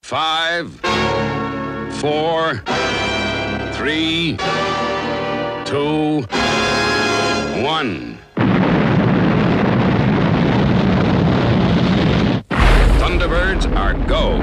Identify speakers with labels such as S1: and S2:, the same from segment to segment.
S1: 5, 4, 3, 2, 1. Thunderbirds are go.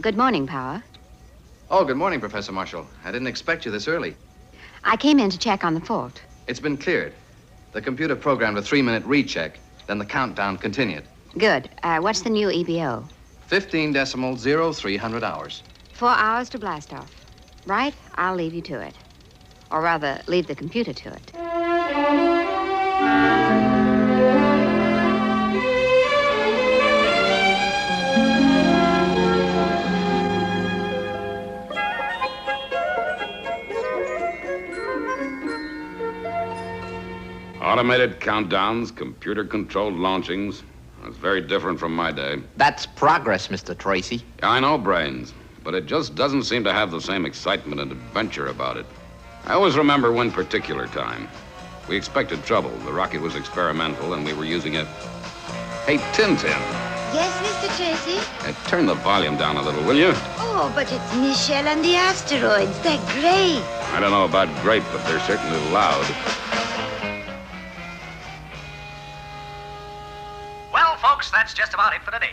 S2: Good morning, Power.
S3: Oh, good morning, Professor Marshall. I didn't expect you this early.
S2: I came in to check on the fault.
S3: It's been cleared. The computer programmed a 3-minute recheck, then the countdown continued.
S2: Good. What's the new EBO?
S3: 15.03 hours.
S2: 4 hours to blast off. Right? I'll leave you to it. Or rather, leave the computer to it.
S1: Automated countdowns, computer-controlled launchings. That's very different from my day.
S4: That's progress, Mr. Tracy.
S1: Yeah, I know, Brains, but it just doesn't seem to have the same excitement and adventure about it. I always remember one particular time. We expected trouble. The rocket was experimental, and we were using it. Hey, Tintin.
S5: Yes, Mr. Tracy?
S1: Turn the volume down a little, will you?
S5: Oh, but it's Michelle and the asteroids. They're great.
S1: I don't know about great, but they're certainly loud.
S6: Well, folks, that's just about it for today.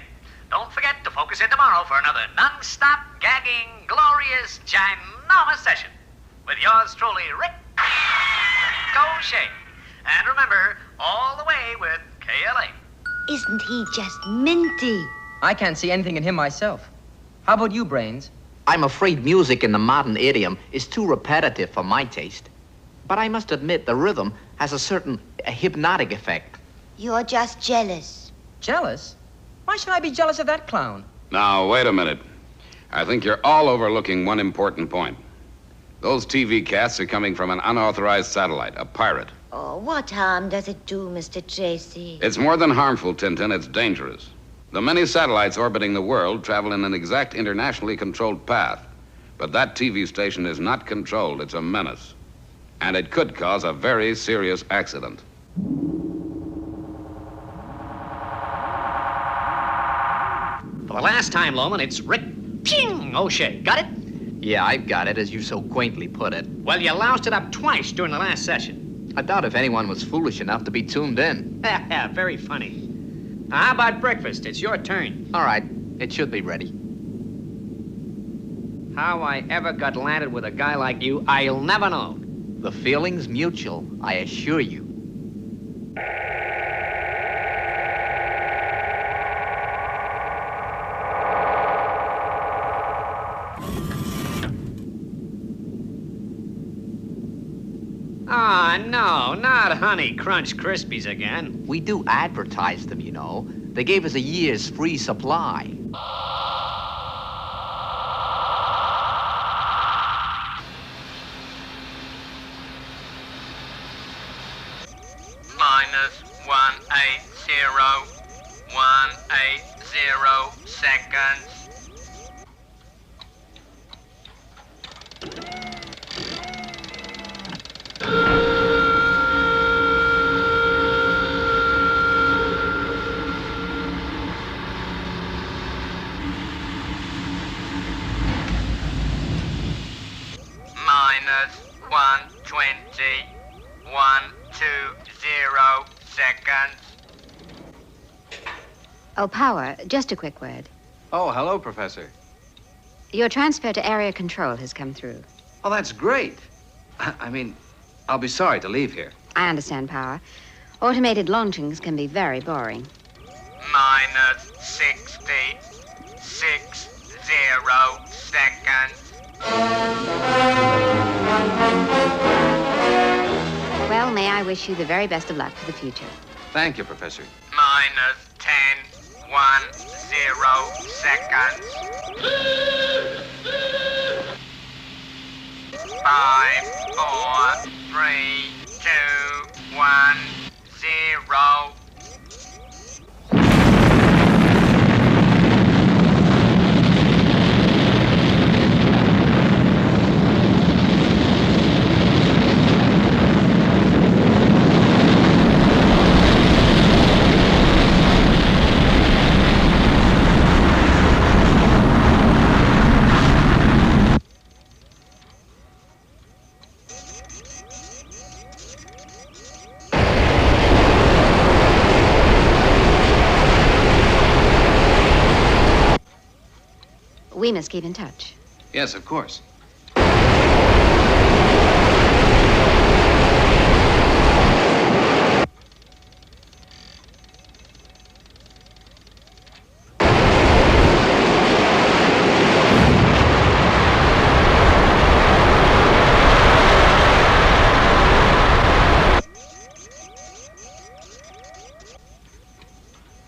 S6: Don't forget to focus in tomorrow for another non-stop, gagging, glorious, ginormous session with yours truly, Ricochet. And remember, all the way with KLA.
S5: Isn't he just minty?
S7: I can't see anything in him myself. How about you, Brains?
S4: I'm afraid music in the modern idiom is too repetitive for my taste. But I must admit the rhythm has a certain hypnotic effect.
S5: You're just jealous.
S7: Jealous? Why should I be jealous of that clown?
S1: Now, wait a minute. I think you're all overlooking one important point. Those TV casts are coming from an unauthorized satellite, a pirate.
S5: Oh, what harm does it do, Mr. Tracy?
S1: It's more than harmful, Tintin. It's dangerous. The many satellites orbiting the world travel in an exact internationally controlled path. But that TV station is not controlled. It's a menace. And it could cause a very serious accident.
S6: the last time, Loman, it's Rick Ping O'Shea. Got it?
S4: Yeah, I've got it, as you so quaintly put it.
S6: Well, you loused it up twice during the last session.
S4: I doubt if anyone was foolish enough to be tuned in.
S6: Very funny. Now, how about breakfast? It's your turn.
S4: All right, it should be ready.
S6: How I ever got landed with a guy like you, I'll never know.
S4: The feeling's mutual, I assure you.
S6: Ah, no, not Honey Crunch Krispies again.
S4: We do advertise them, you know. They gave us a year's free supply.
S8: -180 seconds. -120, 120 seconds.
S2: Oh, Power, just a quick word.
S3: Oh, hello, Professor.
S2: Your transfer to area control has come through.
S3: Oh, that's great. I mean, I'll be sorry to leave here.
S2: I understand, Power. Automated launchings can be very boring.
S8: -60, 60 seconds.
S2: Well, may I wish you the very best of luck for the future.
S3: Thank you, Professor.
S8: -10, 10 seconds. 5, 4, 3, 2, 1, 0.
S2: We must keep in touch.
S3: Yes, of course.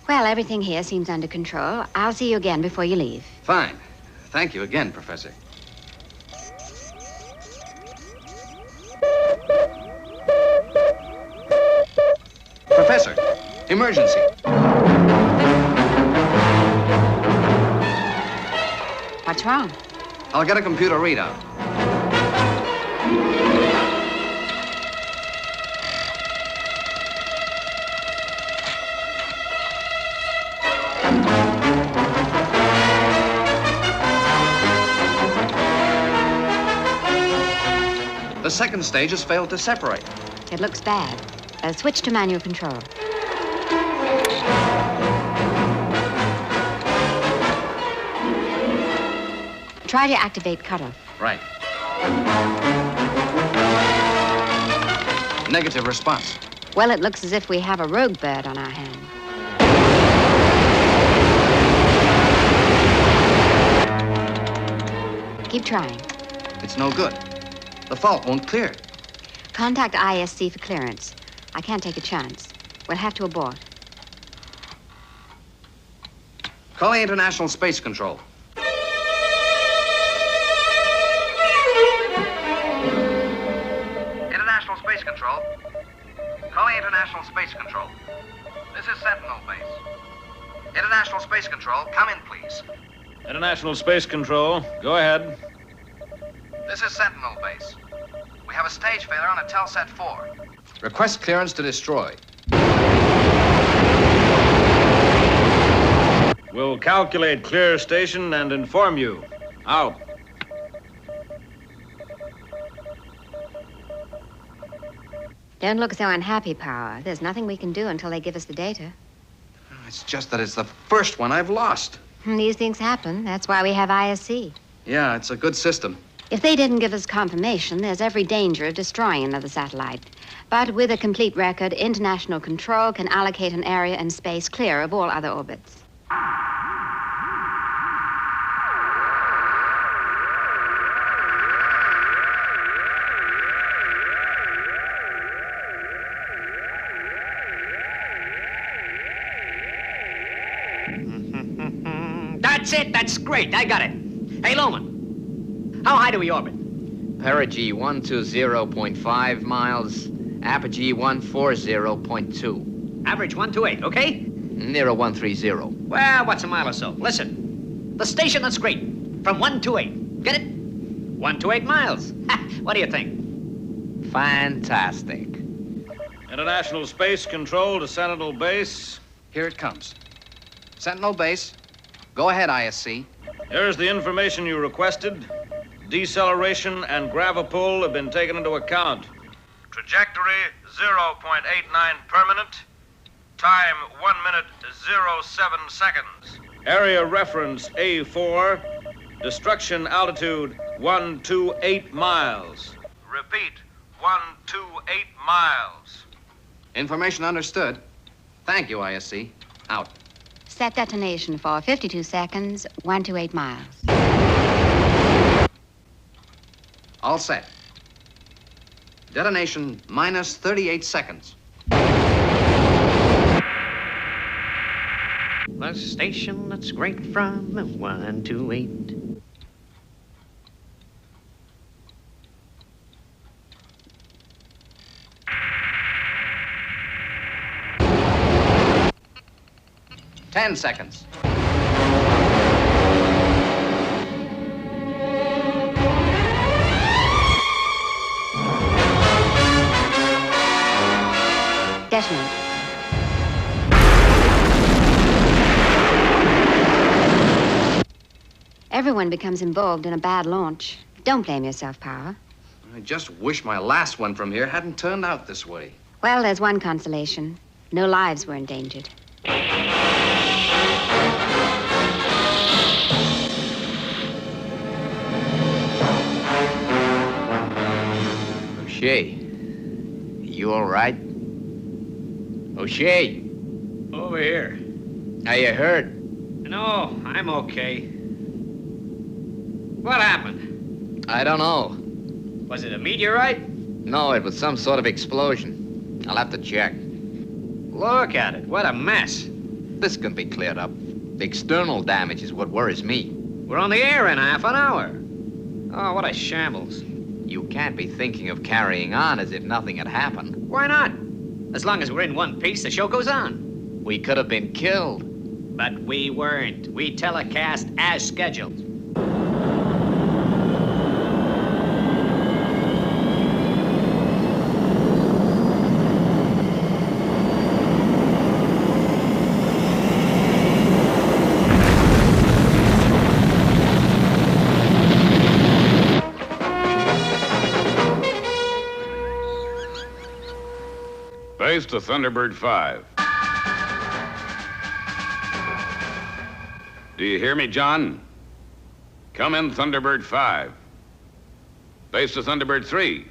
S2: Well, everything here seems under control. I'll see you again before you leave.
S3: Fine. Thank you again, Professor. Professor, emergency.
S2: What's wrong?
S3: I'll get a computer readout. The second stage has failed to separate.
S2: It looks bad. Switch to manual control. Try to activate cutoff.
S3: Right. Negative response.
S2: Well, it looks as if we have a rogue bird on our hand. Keep trying.
S3: It's no good. The fault won't clear.
S2: Contact ISC for clearance. I can't take a chance. We'll have to abort.
S3: Calling International Space Control. International Space Control. Calling International Space Control. This is Sentinel Base. International Space Control, come in, please.
S9: International Space Control, go ahead.
S3: This is Sentinel Base. We have a stage failure on a Telsat 4. Request clearance to destroy.
S9: Will calculate clear station and inform you. Out.
S2: Don't look so unhappy, Power. There's nothing we can do until they give us the data.
S3: It's just that it's the first one I've lost.
S2: These things happen. That's why we have ISC.
S3: Yeah, it's a good system.
S2: If they didn't give us confirmation, there's every danger of destroying another satellite. But with a complete record, international control can allocate an area and space clear of all other orbits.
S6: That's it. That's great. I got it. Hey, Loman, how high do we orbit?
S4: Perigee 120.5 miles, apogee 140.2.
S6: Average 128, okay?
S4: Near 130.
S6: Well, what's a mile or so? Listen, the station, that's great. From 128. Get it? 128 miles. What do you think?
S4: Fantastic.
S9: International Space Control to Sentinel Base.
S3: Here it comes. Sentinel Base. Go ahead, ISC.
S9: Here's the information you requested. Deceleration and gravipull have been taken into account. Trajectory 0.89 permanent. Time 1 minute 07 seconds. Area reference A4. Destruction altitude 128 miles. Repeat, 128 miles.
S3: Information understood. Thank you, ISC. Out.
S2: Set detonation for 52 seconds, 128 miles.
S3: All set. Detonation minus 38 seconds.
S6: The station that's great from 128.
S3: Ten seconds.
S2: Detonate. Everyone becomes involved in a bad launch. Don't blame yourself, Power.
S3: I just wish my last one from here hadn't turned out this way.
S2: Well, there's one consolation. No lives were endangered.
S4: O'Shea, you all right? O'Shea,
S6: Over here.
S4: are you hurt?
S6: No, I'm okay. What happened?
S4: I don't know.
S6: Was it a meteorite?
S4: No, it was some sort of explosion. I'll have to check.
S6: Look at it. What a mess.
S4: This can be cleared up. The external damage is what worries me.
S6: We're on the air in half an hour. Oh, what a shambles.
S4: You can't be thinking of carrying on as if nothing had happened.
S6: Why not? As long as we're in one piece, the show goes on.
S4: We could have been killed.
S6: But we weren't. We telecast as scheduled.
S1: Base to Thunderbird 5. Do you hear me, John? Come in, Thunderbird 5. Base to Thunderbird 3.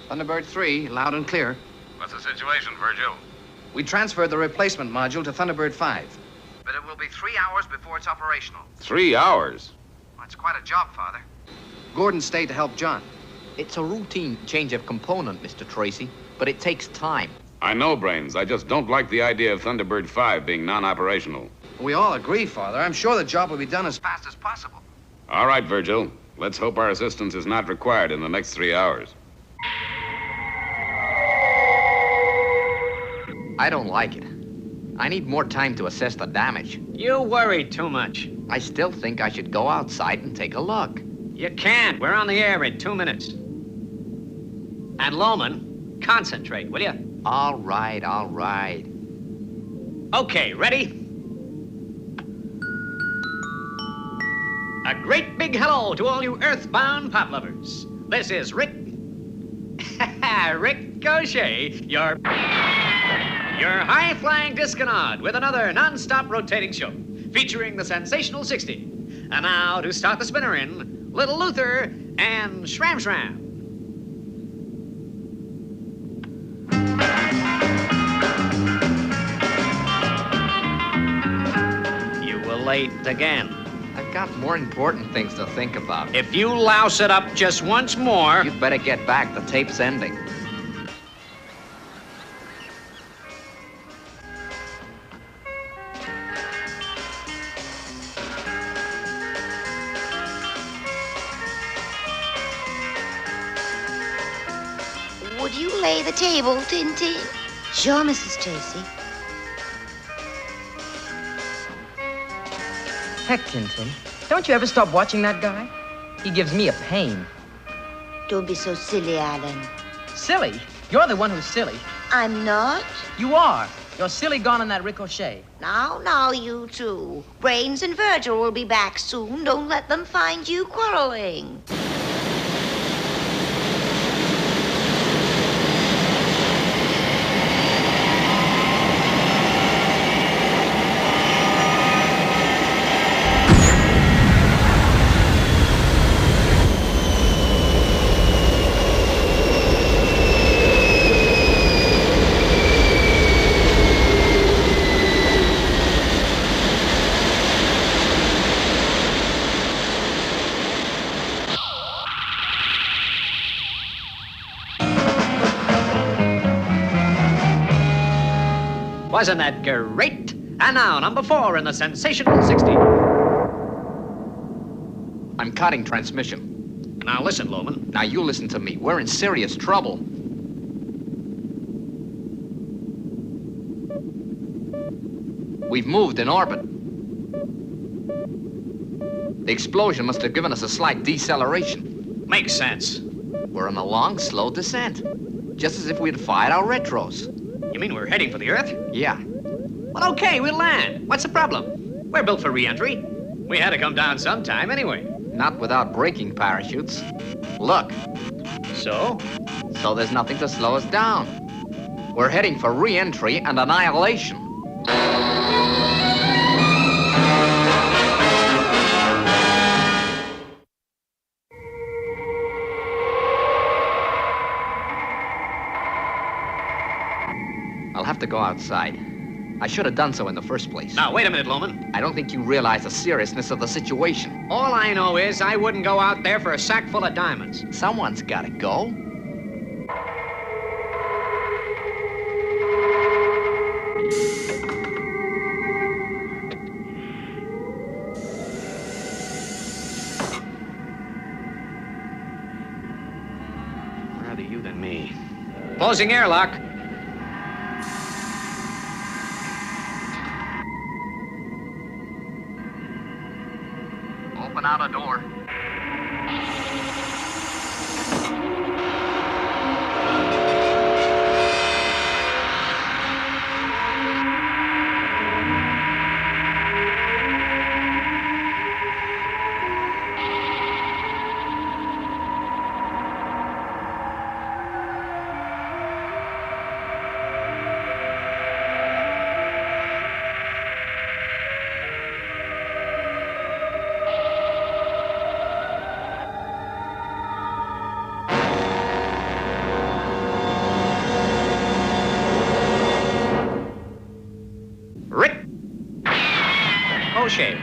S3: Thunderbird 3, loud and clear.
S1: What's the situation, Virgil?
S3: We transferred the replacement module to Thunderbird 5. But it will be 3 hours before it's operational.
S1: 3 hours?
S3: That's quite a job, Father. Gordon stayed to help John.
S4: It's a routine change of component, Mr. Tracy, but it takes time.
S1: I know, Brains. I just don't like the idea of Thunderbird 5 being non-operational.
S3: We all agree, Father. I'm sure the job will be done as fast as possible.
S1: All right, Virgil. Let's hope our assistance is not required in the next 3 hours.
S4: I don't like it. I need more time to assess the damage.
S6: You worry too much.
S4: I still think I should go outside and take a look.
S6: You can't. We're on the air in 2 minutes. And Loman, concentrate, will you?
S4: All right, all right.
S6: Okay, ready? A great big hello to all you earthbound pop lovers. This is Ricochet, your high-flying disconaut with another non-stop rotating show featuring the sensational 60. And now to start the spinner in, Little Luther and Shram Shram. You were late again.
S4: I've got more important things to think about.
S6: If you louse it up just once more...
S4: You'd better get back. The tape's ending.
S5: Would you lay the table, Tintin? Sure, Mrs. Tracy.
S7: Heck, Tintin, don't you ever stop watching that guy? He gives me a pain.
S5: Don't be so silly, Alan.
S7: Silly? You're the one who's silly.
S5: I'm not.
S7: You are. You're silly gone on that Ricochet.
S5: Now, you two. Brains and Virgil will be back soon. Don't let them find you quarreling.
S6: Wasn't that great? And now, number 4 in the sensational 60.
S4: I'm cutting transmission.
S6: Now listen, Loman.
S4: Now you listen to me. We're in serious trouble. We've moved in orbit. The explosion must have given us a slight deceleration.
S6: Makes sense.
S4: We're on a long, slow descent. Just as if we'd fired our retros.
S6: You mean we're heading for the Earth?
S4: Yeah.
S6: Well, okay, we'll land. What's the problem? We're built for re-entry. We had to come down sometime anyway.
S4: Not without braking parachutes. Look.
S6: So?
S4: So there's nothing to slow us down. We're heading for re-entry and annihilation. I'll have to go outside. I should have done so in the first place.
S6: Now, wait a minute, Loman.
S4: I don't think you realize the seriousness of the situation.
S6: All I know is I wouldn't go out there for a sack full of diamonds.
S4: Someone's got to go.
S6: Rather you than me. Closing airlock.
S4: Open out a door.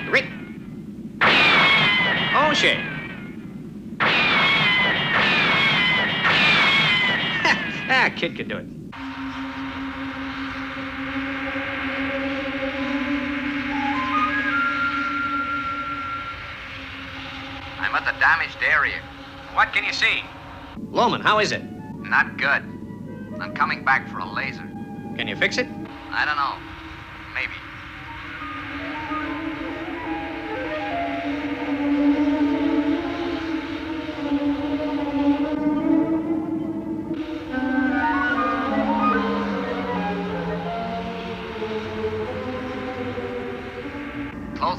S6: Rick. O'Shea. Ah, kid can do it.
S4: I'm at the damaged area.
S6: What can you see? Loman, how is it?
S4: Not good. I'm coming back for a laser.
S6: Can you fix it?
S4: I don't know. Maybe.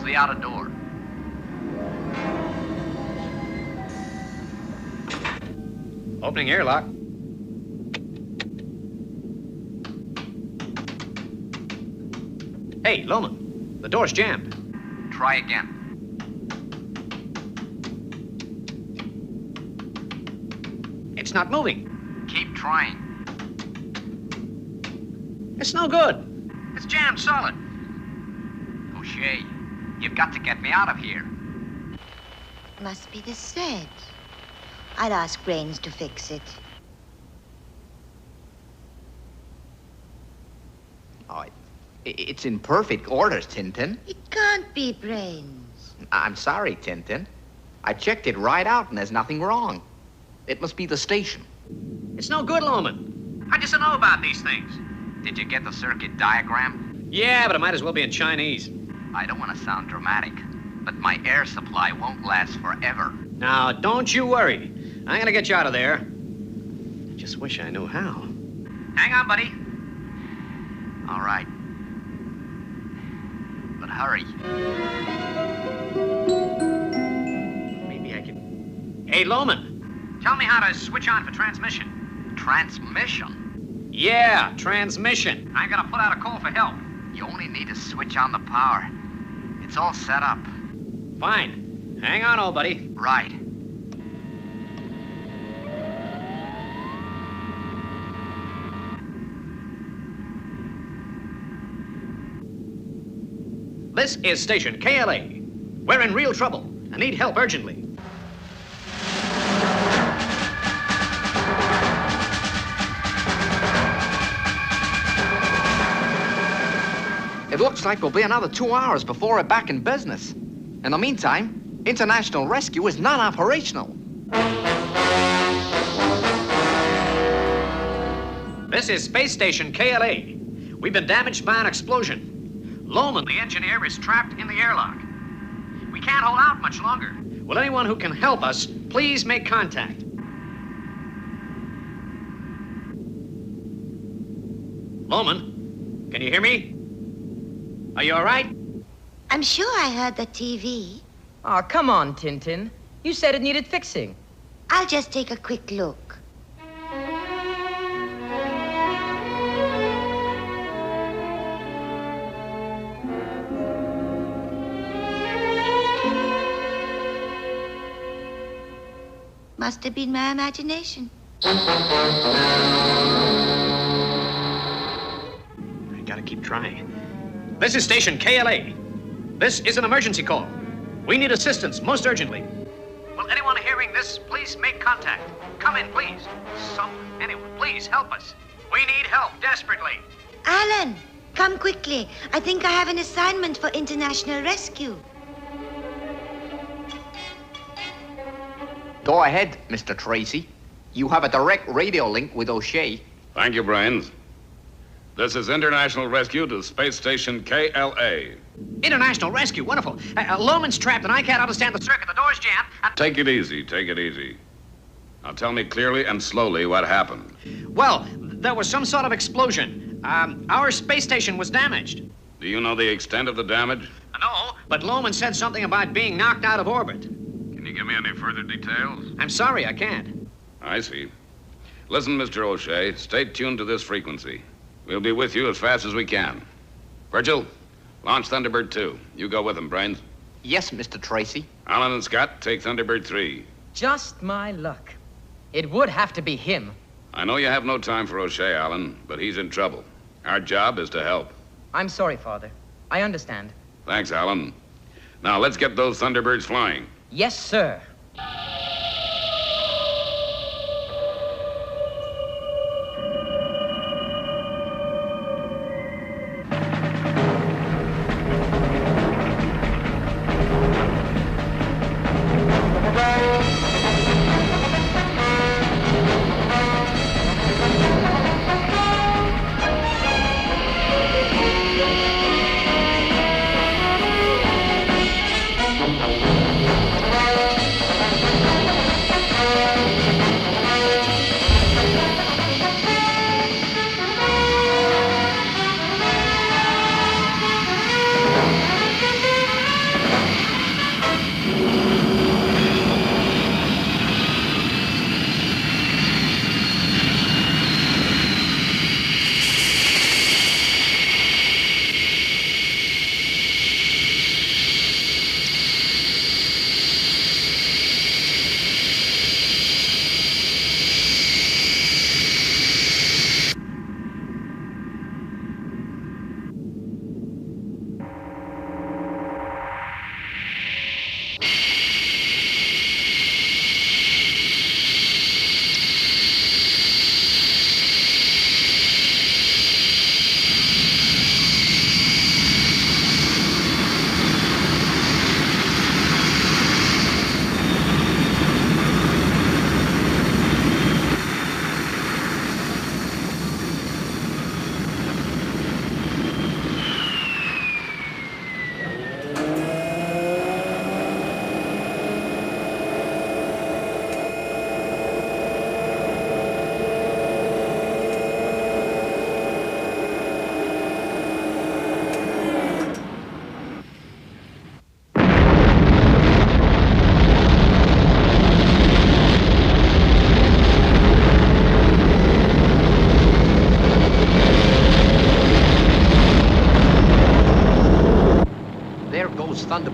S3: the outer door.
S6: Opening airlock. Hey, Loman, the door's jammed.
S3: Try again.
S6: It's not moving.
S3: Keep trying.
S6: It's no good. It's jammed solid.
S3: O'Shea, you've got to get me out of here.
S5: Must be the sled. I'd ask Brains to fix it.
S4: Oh, it's in perfect order, Tintin.
S5: It can't be Brains.
S4: I'm sorry, Tintin. I checked it right out and there's nothing wrong. It must be the station.
S6: It's no good, Loman. I just don't know about these things.
S3: Did you get the circuit diagram?
S6: Yeah, but it might as well be in Chinese.
S3: I don't want to sound dramatic, but my air supply won't last forever.
S6: Now, don't you worry. I'm gonna get you out of there. I just wish I knew how. Hang on, buddy.
S3: All right. But hurry.
S6: Maybe I can... Hey, Loman. Tell me how to switch on for transmission.
S3: Transmission?
S6: Yeah, transmission. I'm gonna put out a call for help.
S3: You only need to switch on the power. It's all set up.
S6: Fine. Hang on, old buddy.
S3: Right.
S6: This is station KLA. We're in real trouble and need help urgently.
S4: It looks like we'll be another 2 hours before we're back in business. In the meantime, international rescue is not operational.
S6: This is space station KLA. We've been damaged by an explosion. Loman, the engineer, is trapped in the airlock. We can't hold out much longer. Will anyone who can help us please make contact? Loman, can you hear me? Are you all right?
S5: I'm sure I heard the TV.
S7: Oh, come on, Tintin. You said it needed fixing.
S5: I'll just take a quick look. Must have been my imagination.
S6: I gotta keep trying. This is station KLA. This is an emergency call. We need assistance most urgently. Will anyone hearing this please make contact? Come in, please. Anyone, please help us. We need help desperately.
S5: Alan, come quickly. I think I have an assignment for international rescue.
S4: Go ahead, Mr. Tracy. You have a direct radio link with O'Shea.
S1: Thank you, Brains. This is international rescue to space station KLA.
S6: International rescue, wonderful. Loman's trapped and I can't understand the circuit. The door's jammed.
S1: Take it easy, take it easy. Now tell me clearly and slowly what happened.
S6: Well, there was some sort of explosion. Our space station was damaged.
S1: Do you know the extent of the damage?
S6: No, but Loman said something about being knocked out of orbit.
S1: Can you give me any further details?
S6: I'm sorry, I can't.
S1: I see. Listen, Mr. O'Shea, stay tuned to this frequency. We'll be with you as fast as we can. Virgil, launch Thunderbird 2. You go with him, Brains.
S4: Yes, Mr. Tracy.
S1: Alan and Scott, take Thunderbird 3.
S7: Just my luck. It would have to be him.
S1: I know you have no time for O'Shea, Alan, but he's in trouble. Our job is to help.
S7: I'm sorry, Father. I understand.
S1: Thanks, Alan. Now, let's get those Thunderbirds flying.
S7: Yes, sir.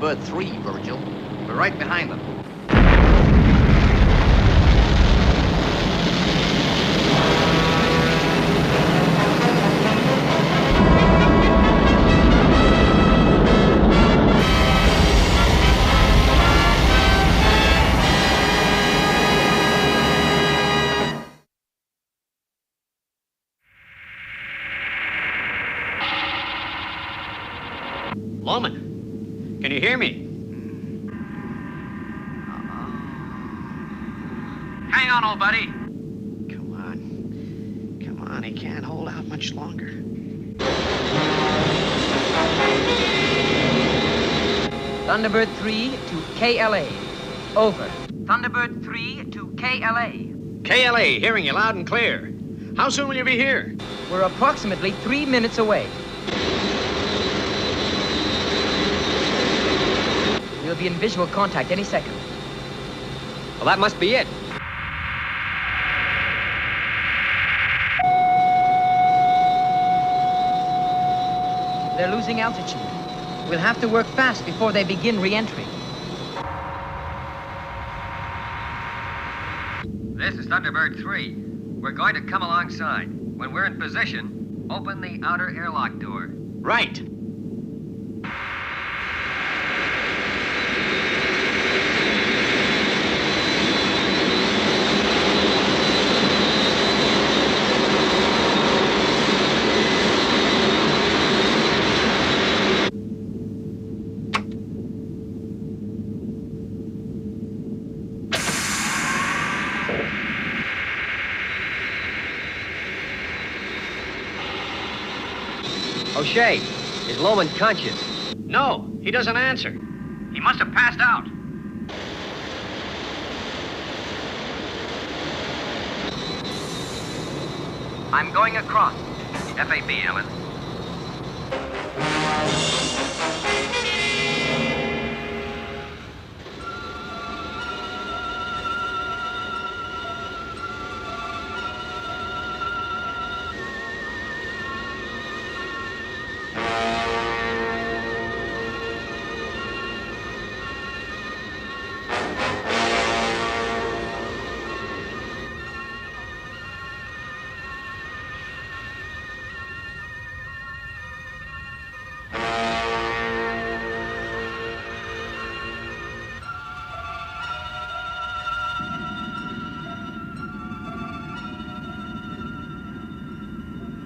S4: Thunderbird 3, Virgil.
S3: We're right behind them.
S6: Loman, can you hear me?
S3: Hang on, old buddy.
S6: Come on, he can't hold out much longer.
S7: Thunderbird 3 to KLA. Over.
S3: Thunderbird 3 to KLA.
S6: KLA, hearing you loud and clear. How soon will you be here?
S7: We're approximately 3 minutes away. We'll be in visual contact any second.
S6: Well, that must be it.
S7: They're losing altitude. We'll have to work fast before they begin re-entry.
S3: This is Thunderbird 3. We're going to come alongside. When we're in position, open the outer airlock door.
S6: Right.
S3: O'Shea, is Loman conscious?
S6: No, he doesn't answer.
S3: He must have passed out. I'm going across. FAB, Ellen.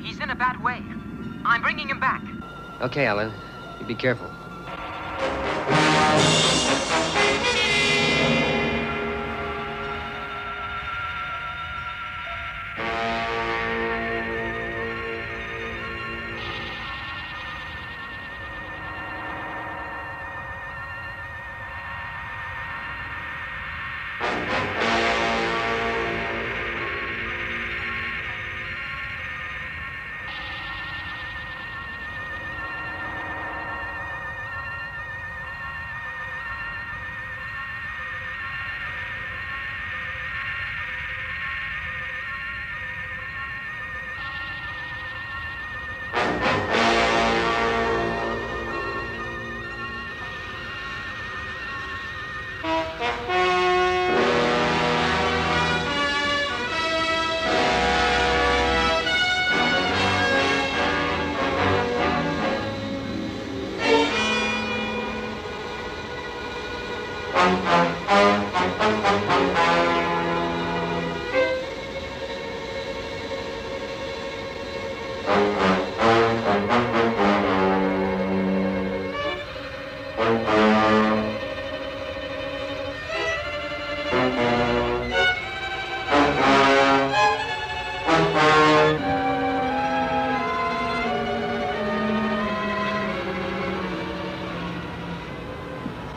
S7: He's in a bad way. I'm bringing him back.
S3: Okay, Ellen. You be careful.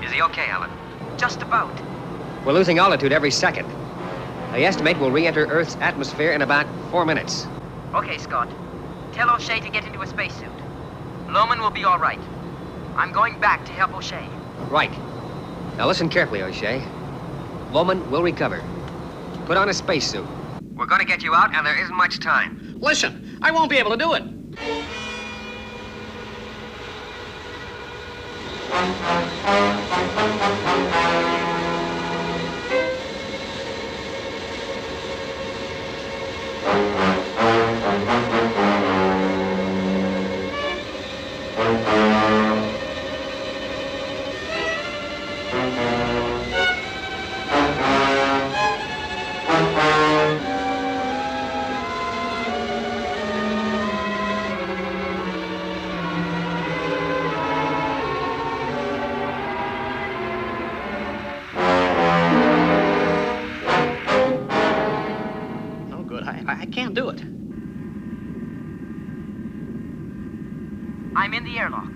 S3: Is he okay, Ellen?
S7: Just about.
S3: We're losing altitude every second. I estimate we'll re-enter Earth's atmosphere in about 4 minutes.
S7: Okay, Scott. Tell O'Shea to get into a spacesuit. Loman will be all right. I'm going back to help O'Shea.
S3: Right. Now listen carefully, O'Shea. Loman will recover. Put on a spacesuit. We're going to get you out, and there isn't much time.
S6: Listen, I won't be able to do it. I can't do it.
S7: I'm in the airlock.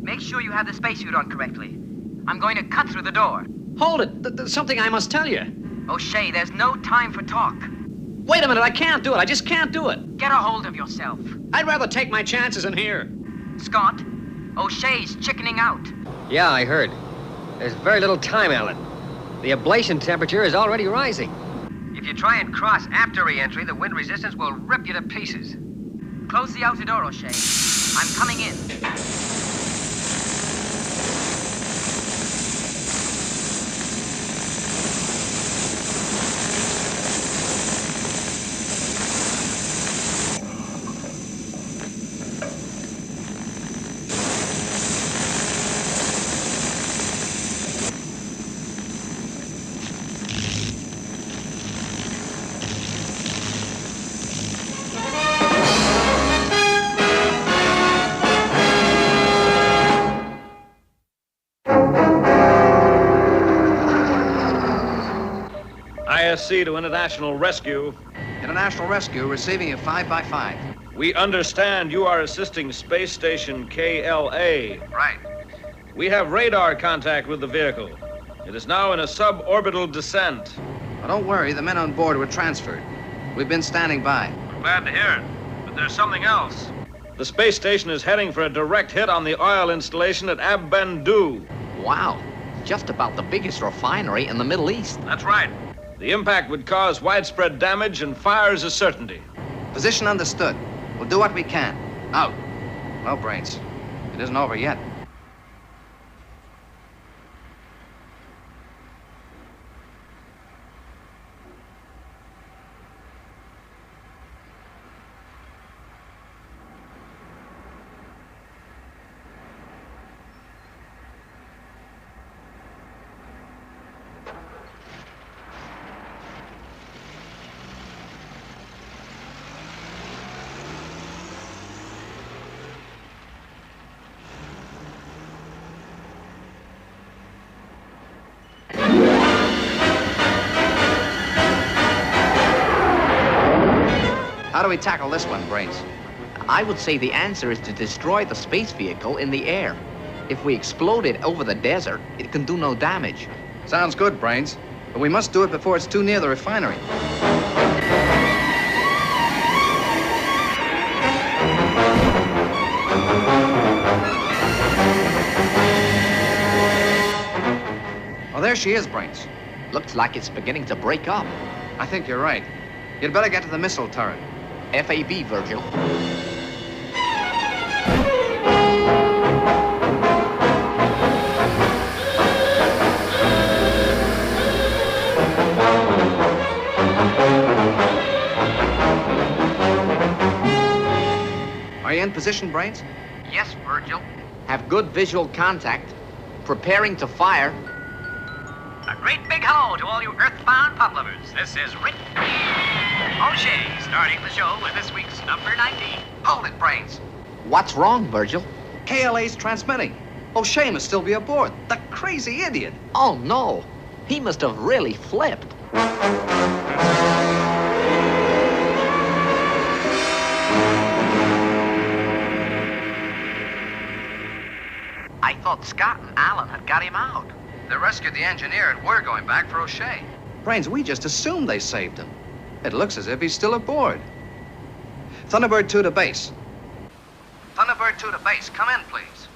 S7: Make sure you have the spacesuit on correctly. I'm going to cut through the door.
S6: Hold it. There's something I must tell you.
S7: O'Shea, there's no time for talk.
S6: Wait a minute. I can't do it. I just can't do it.
S7: Get a hold of yourself.
S6: I'd rather take my chances in here.
S7: Scott, O'Shea's chickening out.
S10: Yeah, I heard. There's very little time, Alan. The ablation temperature is already rising.
S3: If you try and cross after re-entry, the wind resistance will rip you to pieces.
S7: Close the outer door, O'Shea. I'm coming in.
S9: ISC to International Rescue.
S3: International Rescue receiving a 5x5.
S9: We understand you are assisting Space Station KLA.
S3: Right.
S9: We have radar contact with the vehicle. It is now in a suborbital descent.
S3: Well, don't worry, the men on board were transferred. We've been standing by.
S9: Glad to hear it, but there's something else. The space station is heading for a direct hit on the oil installation at Ab Bendu.
S4: Wow. Just about the biggest refinery in the Middle East.
S9: That's right. The impact would cause widespread damage and fire is a certainty.
S3: Position understood. We'll do what we can. Out. No brains. It isn't over yet. How do we tackle this one, Brains?
S4: I would say the answer is to destroy the space vehicle in the air. If we explode it over the desert, it can do no damage.
S3: Sounds good, Brains. But we must do it before it's too near the refinery. Oh, there she is, Brains.
S4: Looks like it's beginning to break up.
S3: I think you're right. You'd better get to the missile turret.
S4: FAB, Virgil.
S3: Are you in position, Brains?
S7: Yes, Virgil.
S4: Have good visual contact. Preparing to fire.
S6: A great big hello to all you earthbound pub lovers. This is Rick O'Shea, starting the show with this week's number 19.
S3: Hold it, Brains.
S4: What's wrong, Virgil?
S3: KLA's transmitting. O'Shea must still be aboard. The crazy idiot.
S4: Oh, no. He must have really flipped.
S6: I thought Scott and Alan had got him out.
S3: They rescued the engineer and we're going back for O'Shea. Brains, we just assumed they saved him. It looks as if he's still aboard. Thunderbird 2 to base. Thunderbird 2 to base. Come in, please.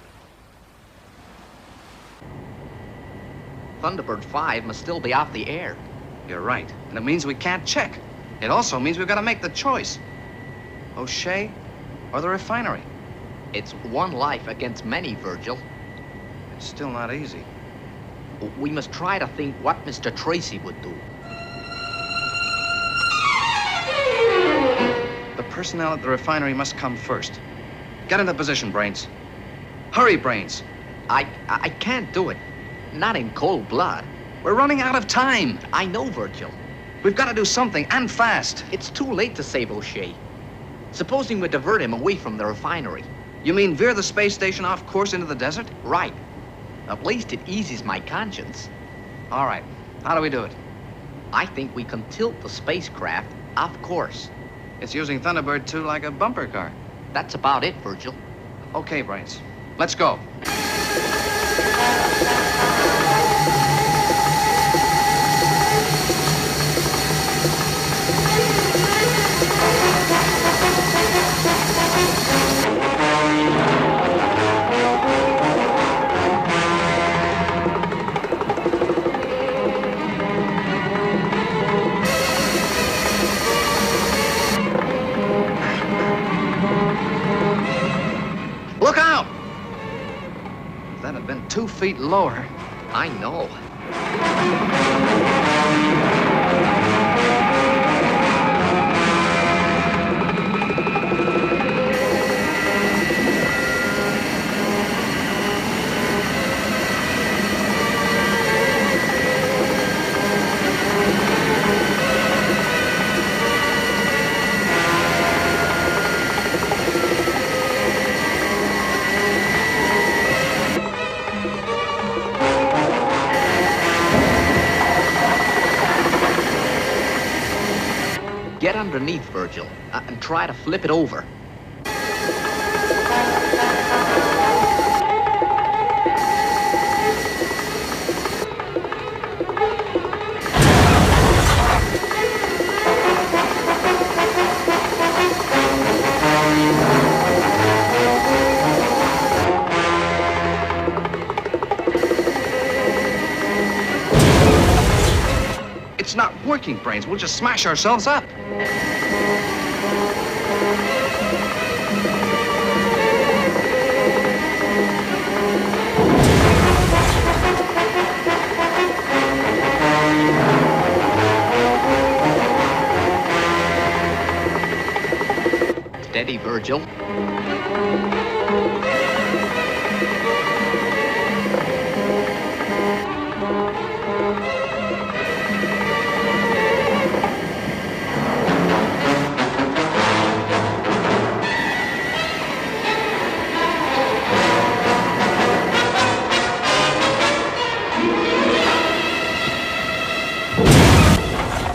S4: Thunderbird 5 must still be off the air.
S3: You're right. And it means we can't check. It also means we've got to make the choice. O'Shea or the refinery?
S4: It's one life against many, Virgil.
S3: Still not easy.
S4: We must try to think what Mr. Tracy would do.
S3: The personnel at the refinery must come first. Get into position, Brains. Hurry, Brains.
S4: I can't do it. Not in cold blood.
S3: We're running out of time.
S4: I know, Virgil.
S3: We've got to do something, and fast.
S4: It's too late to save O'Shea. Supposing we divert him away from the refinery.
S3: You mean veer the space station off course into the desert?
S4: Right. At least it eases my conscience.
S3: All right. How do we do it?
S4: I think we can tilt the spacecraft off course.
S3: It's using Thunderbird 2 like a bumper car.
S4: That's about it, Virgil.
S3: Okay, Brains. Let's go. Look out! If that had been 2 feet lower.
S4: I know. Get underneath, Virgil, and try to flip it over.
S3: It's not working, Brains. We'll just smash ourselves up.
S4: Steady, Virgil.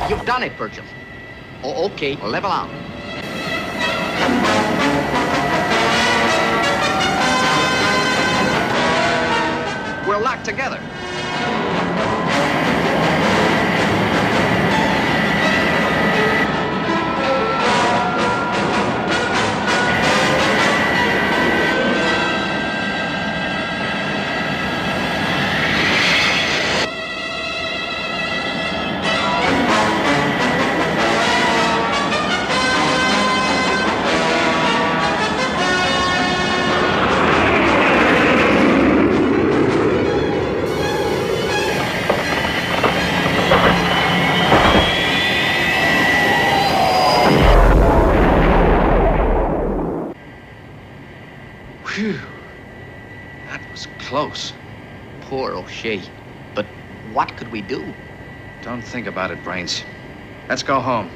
S4: You've done it, Virgil. Oh, okay, level out.
S3: We're locked together. Phew. That was close.
S4: Poor O'Shea. But what could we do?
S3: Don't think about it, Brains. Let's go home.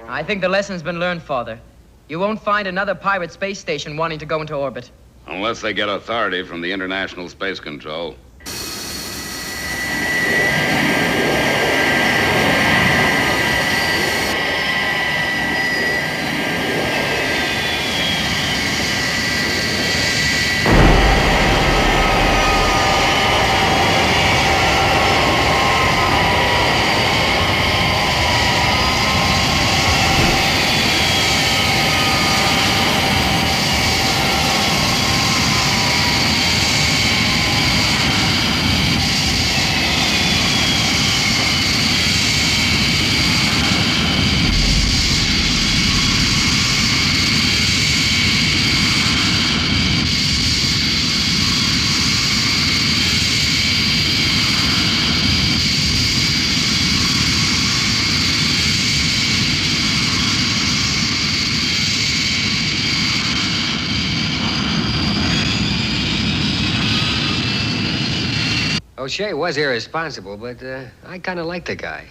S7: I think the lesson's been learned, Father. You won't find another pirate space station wanting to go into orbit.
S1: Unless they get authority from the International Space Control.
S10: O'Shea was irresponsible, but I kind of like the guy.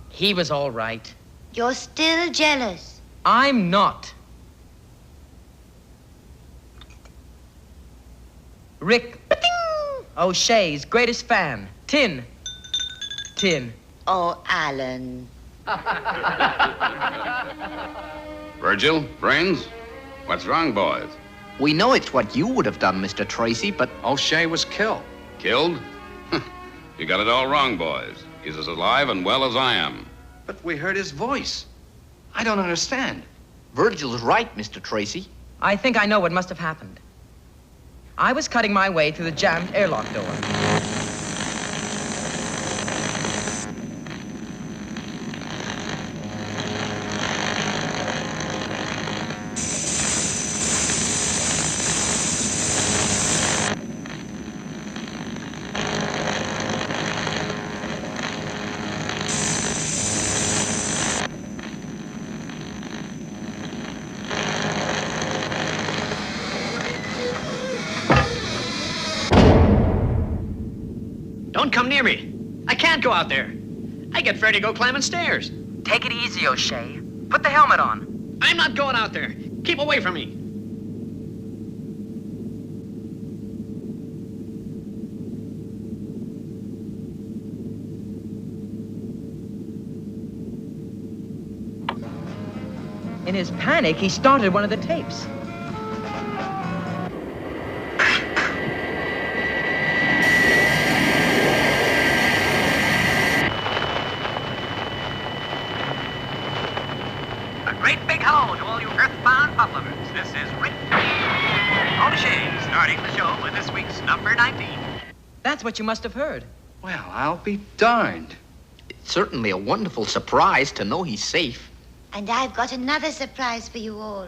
S7: He was all right.
S5: You're still jealous.
S7: I'm not. Rick O'Shea's greatest fan. Tin.
S5: Oh, Alan.
S1: Virgil, Brains, what's wrong, boys?
S4: We know it's what you would have done, Mr. Tracy, but
S3: O'Shea was killed.
S1: Killed? You got it all wrong, boys. He's as alive and well as I am.
S3: But we heard his voice. I don't understand.
S4: Virgil's right, Mr. Tracy.
S7: I think I know what must have happened. I was cutting my way through the jammed airlock door.
S6: Don't come near me. I can't go out there. I get ready to go climbing stairs.
S7: Take it easy, O'Shea. Put the helmet on.
S6: I'm not going out there. Keep away from me.
S7: In his panic, he started one of the tapes.
S8: A great big hello to all you earthbound publishers. This is Rick O'Shea starting the show with this week's number 19.
S7: That's what you must have heard.
S3: Well, I'll be darned.
S4: It's certainly a wonderful surprise to know he's safe.
S5: And I've got another surprise for you all.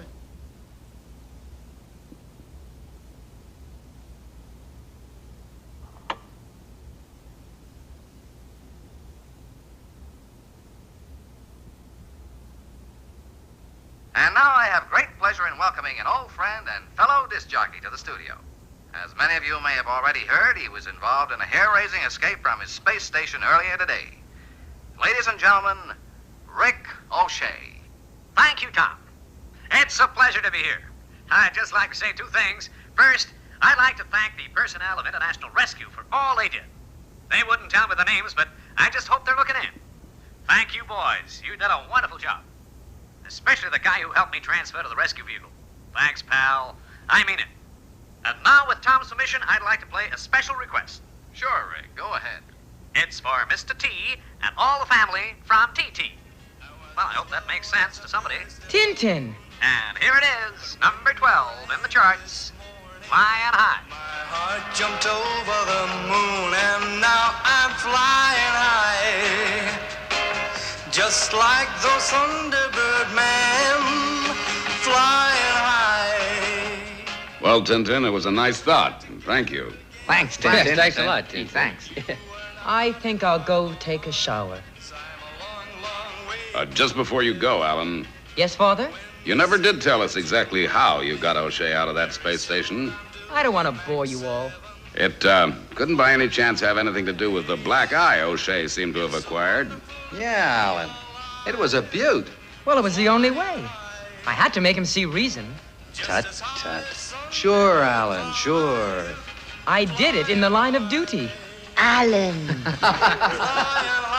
S3: And now I have great pleasure in welcoming an old friend and fellow disc jockey to the studio. As many of you may have already heard, he was involved in a hair-raising escape from his space station earlier today. Ladies and gentlemen, Rick O'Shea.
S8: Thank you, Tom. It's a pleasure to be here. I'd just like to say two things. First, I'd like to thank the personnel of International Rescue for all they did. They wouldn't tell me the names, but I just hope they're looking in. Thank you, boys. You did a wonderful job. Especially the guy who helped me transfer to the rescue vehicle. Thanks, pal. I mean it. And now, with Tom's permission, I'd like to play a special request.
S3: Sure, Rick, go ahead.
S8: It's for Mr. T and all the family from TT. Well, I hope that makes sense to somebody.
S7: Tintin.
S8: And here it is, number 12 in the charts, Flying High.
S11: My heart jumped over the moon and now I'm flying high. Just like those Thunderbird men flying high.
S1: Well, Tintin, it was a nice thought. Thank you.
S4: Thanks, Tintin.
S10: Yes, thanks a lot, Tintin.
S4: Thanks.
S7: I think I'll go take a shower.
S1: Just before you go, Alan,
S7: Yes, Father?
S1: you never did tell us exactly how you got O'Shea out of that space station.
S7: I don't want to bore you all.
S1: It couldn't by any chance have anything to do with the black eye O'Shea seemed to have acquired.
S3: Yeah, Alan. It was a beaut.
S7: Well, it was the only way. I had to make him see reason.
S3: Tut, tut. Sure, Alan, sure.
S7: I did it in the line of duty.
S5: Alan.
S11: Flying